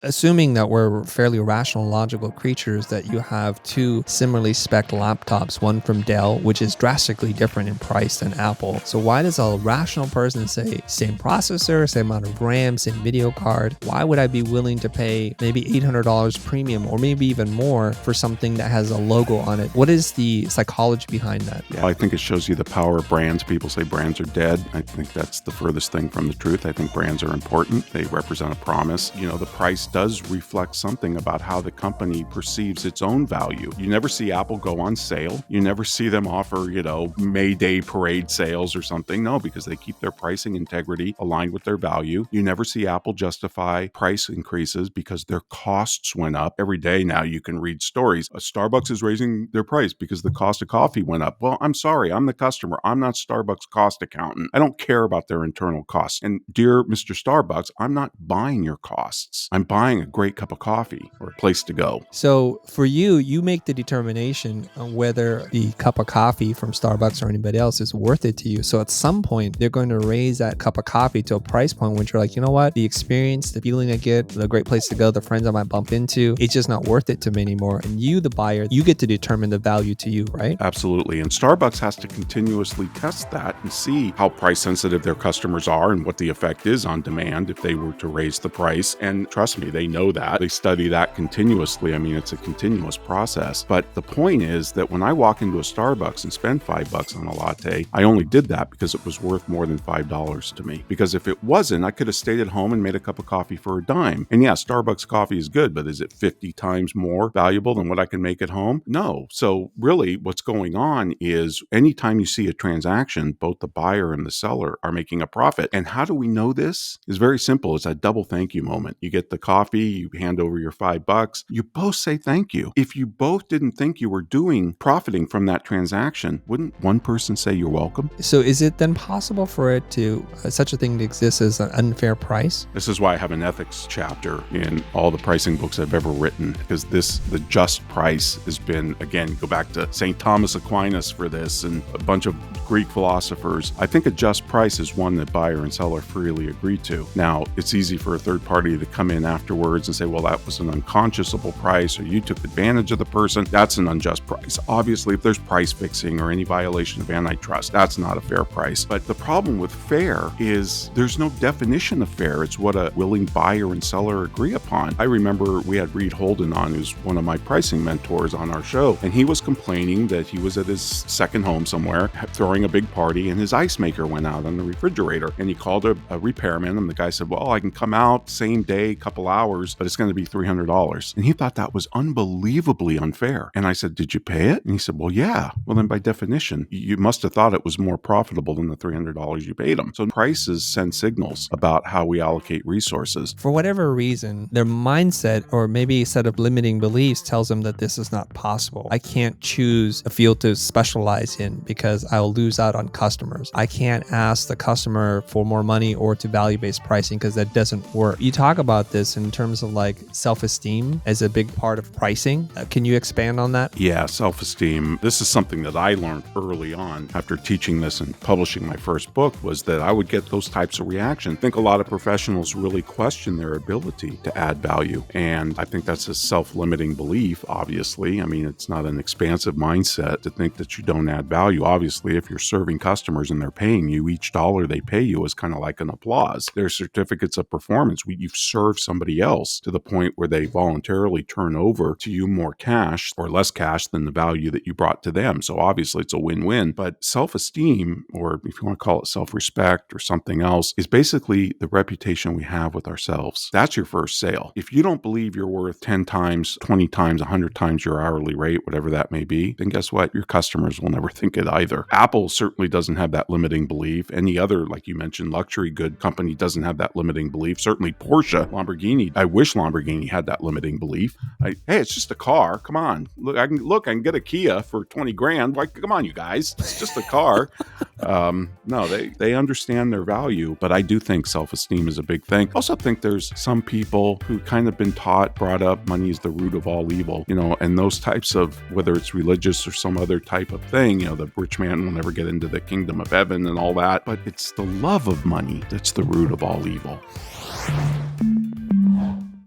Assuming that we're fairly rational, logical creatures, that you have two similarly spec'd laptops, one from Dell, which is drastically different in price than Apple. So why does a rational person say same processor, same amount of RAM, same video card? Why would I be willing to pay maybe $800 premium or maybe even more for something that has a logo on it? What is the psychology behind that? Yeah, I think it shows you the power of brands. People say brands are dead. I think that's the furthest thing from the truth. I think brands are important. They represent a promise. The price does reflect something about how the company perceives its own value. You never see Apple go on sale. You never see them offer, May Day parade sales or something. No, because they keep their pricing integrity aligned with their value. You never see Apple justify price increases because their costs went up. Every day now you can read stories. Starbucks is raising their price because the cost of coffee went up. Well, I'm sorry, I'm the customer. I'm not Starbucks cost accountant. I don't care about their internal costs. And dear Mr. Starbucks, I'm not buying your costs. I'm buying a great cup of coffee or a place to go. So for you make the determination on whether the cup of coffee from Starbucks or anybody else is worth it to you. So at some point, they're going to raise that cup of coffee to a price point which you're like, you know what? The experience, the feeling I get, the great place to go, the friends I might bump into, it's just not worth it to me anymore. And you, the buyer, you get to determine the value to you, right? Absolutely. And Starbucks has to continuously test that and see how price sensitive their customers are and what the effect is on demand if they were to raise the price. And trust me, they know that. They study that continuously. I mean, it's a continuous process. But the point is that when I walk into a Starbucks and spend $5 on a latte, I only did that because it was worth more than $5 to me. Because if it wasn't, I could have stayed at home and made a cup of coffee for a dime. And yeah, Starbucks coffee is good, but is it 50 times more valuable than what I can make at home? No. So really what's going on is anytime you see a transaction, both the buyer and the seller are making a profit. And how do we know this? It's very simple. It's a double thank you moment. You get the coffee, you hand over your $5, you both say thank you. If you both didn't think you were profiting from that transaction, wouldn't one person say you're welcome? So is it then possible for it to, such a thing to exist as an unfair price? This is why I have an ethics chapter in all the pricing books I've ever written, because the just price has been, again, go back to St. Thomas Aquinas for this and a bunch of Greek philosophers. I think a just price is one that buyer and seller freely agree to. Now, it's easy for a third party to come in afterwards and say, well, that was an unconscionable price, or you took advantage of the person. That's an unjust price. Obviously, if there's price fixing or any violation of antitrust, that's not a fair price. But the problem with fair is there's no definition of fair. It's what a willing buyer and seller agree upon. I remember we had Reed Holden on, who's one of my pricing mentors on our show, and he was complaining that he was at his second home somewhere throwing a big party and his ice maker went out on the refrigerator. And he called a repairman, and the guy said, well, I can come out same day, couple hours, but it's going to be $300. And he thought that was unbelievably unfair. And I said, did you pay it? And he said, well, yeah. Well, then by definition, you must have thought it was more profitable than the $300 you paid him. So prices send signals about how we allocate resources. For whatever reason, their mindset or maybe a set of limiting beliefs tells them that this is not possible. I can't choose a field to specialize in because I'll lose out on customers. I can't ask the customer for more money or to value-based pricing because that doesn't work. You talk about this in terms of like self-esteem as a big part of pricing. Can you expand on that? Yeah, self-esteem. This is something that I learned early on after teaching this and publishing my first book, was that I would get those types of reactions. I think a lot of professionals really question their ability to add value. And I think that's a self-limiting belief, obviously. I mean, it's not an expansive mindset to think that you don't add value. Obviously, if you're serving customers and they're paying you, each dollar they pay you is kind of like an applause. They're certificates of performance. You've served somebody else to the point where they voluntarily turn over to you more cash or less cash than the value that you brought to them. So obviously it's a win-win. But self-esteem, or if you want to call it self-respect or something else, is basically the reputation we have with ourselves. That's your first sale. If you don't believe you're worth 10 times, 20 times, 100 times your hourly rate, whatever that may be, then guess what? Your customers will never think it either. Apple certainly doesn't have that limiting belief. Any other, like you mentioned, luxury good company doesn't have that limiting belief. Certainly Porsche, Lamborghini. I wish Lamborghini had that limiting belief. Hey, it's just a car. Come on. Look, I can get a Kia for 20 grand. Like, come on, you guys. It's just a car. No, they understand their value, but I do think self-esteem is a big thing. I also think there's some people who kind of been brought up, money is the root of all evil, and those types of, whether it's religious or some other type of thing, the rich man will never get into the kingdom of heaven and all that, but it's the love of money that's the root of all evil.